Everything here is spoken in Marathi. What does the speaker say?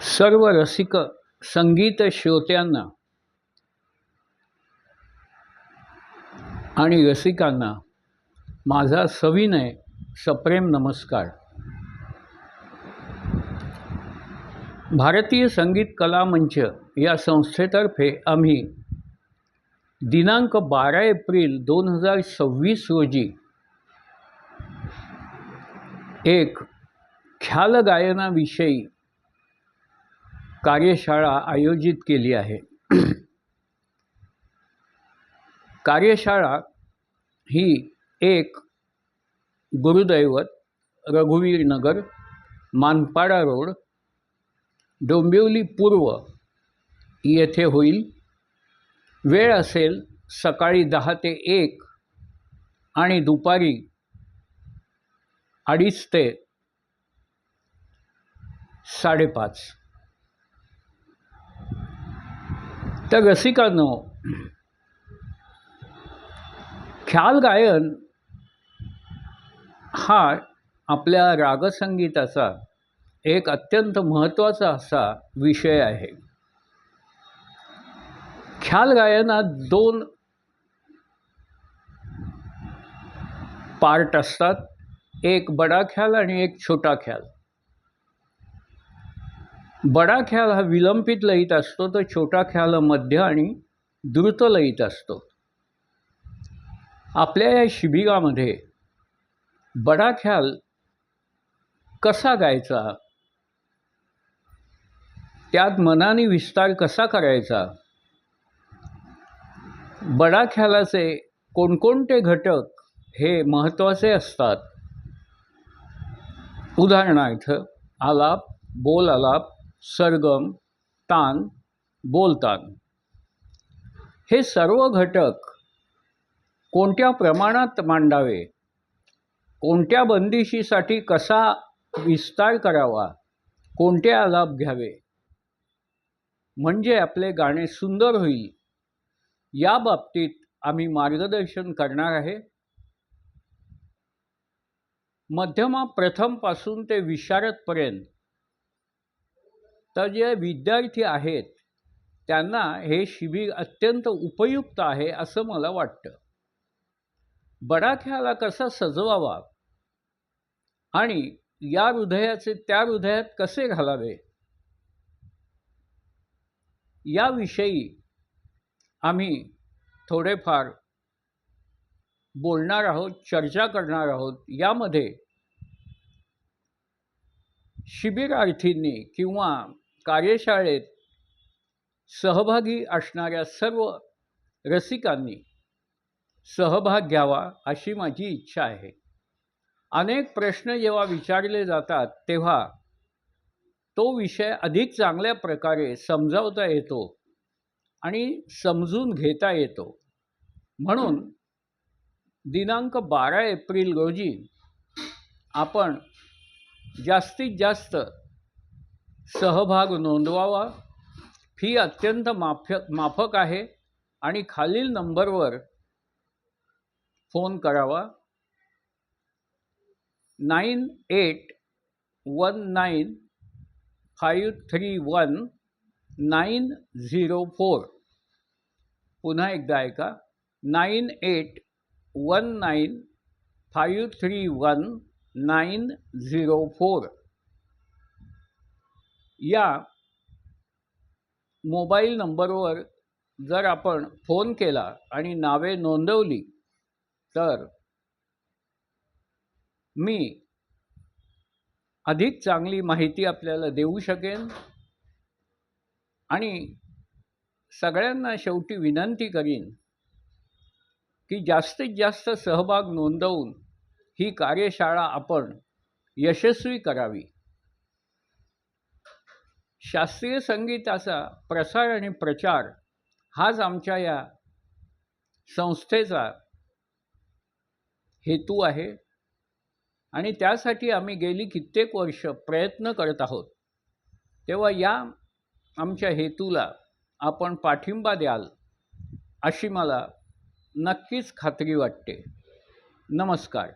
सर्व रसिक संगीत श्रोत्यांना आणि रसिकांना माझा सविनय सप्रेम नमस्कार। भारतीय संगीत कला मंच या संस्थेतर्फे आम्ही दिनांक 12 एप्रिल 2026 रोजी एक ख्याल गायनाविषयी कार्यशाळा आयोजित केली आहे। कार्यशाळा ही एक गुरुदैवत रघुवीर नगर, मानपाडा रोड, डोंबिवली पूर्व येथे होईल। वेळ असेल सकाळी 10 ते 1 आणि दुपारी 2:30 ते 5:30। तर रसिकांनो, ख्याल गायन हा आपल्या रागसंगीताचा एक अत्यंत महत्त्वाचा असा विषय आहे। ख्याल गायनात 2 पार्ट असतात, एक बडा ख्याल आणि एक छोटा ख्याल। बडा ख्याल हा विलंबित लयीत असतो, तर छोटा ख्याल मध्य आणि द्रुत लयीत असतो। आपल्या या शिबिरामध्ये बडा ख्याल कसा गायचा, त्यात मनाने विस्तार कसा करायचा, बडा ख्यालाचे कोणकोणते घटक हे महत्त्वाचे असतात, उदाहरणार्थ आलाप, बोल आलाप, सरगम, तान, बोलतान, हे सर्व घटक कोणत्या प्रमाणात मांडावे, कोणत्या बंदिशीसाठी कसा विस्तार करावा, कोणते आलाप घ्यावे, म्हणजे आपले गाणे सुंदर होईल, या बाबतीत आम्ही मार्गदर्शन करणार आहे। मध्यमा प्रथमपासून ते विशारदपर्यंत तर जे विद्यार्थी आहेत त्यांना हे शिबिर अत्यंत उपयुक्त आहे असं मला वाटतं। बडा ख्याला कसा सजवावा आणि या हृदयाचे त्या हृदयात कसे घालावे, याविषयी आम्ही थोडेफार बोलणार आहोत, चर्चा करणार आहोत। यामध्ये शिबिरार्थींनी किंवा कार्यशाळेत सहभागी असणाऱ्या सर्व रसिकांनी सहभाग घ्यावा अशी माझी इच्छा आहे। अनेक प्रश्न जेव्हा विचारले जातात तेव्हा तो विषय अधिक चांगल्या प्रकारे समजावता येतो आणि समजून घेता येतो। म्हणून दिनांक 12 एप्रिल रोजी आपण जास्तीत जास्त सहभाग नोंदवावा। फी अत्यंत माफक आहे आणि खालील नंबरवर फोन करावा, 9819531904। पुन्हा एकदा ऐका, 9819531904 या मोबाईल नंबरवर जर आपण फोन केला आणि नावे नोंदवली तर मी अधिक चांगली माहिती आपल्याला देऊ शकेन। आणि सगळ्यांना शेवटी विनंती करीन की जास्तीत जास्त सहभाग नोंदवून ही कार्यशाळा आपण यशस्वी करावी। शास्त्रीय संगीताचा प्रसार आणि प्रचार हाच आमच्या या संस्थेचा हेतू आहे आणि त्यासाठी आम्ही गेली कित्येक वर्ष प्रयत्न करत आहोत। तेव्हा या आमच्या हेतूला आपण पाठिंबा द्याल अशी मला नक्कीच खात्री वाटते। नमस्कार।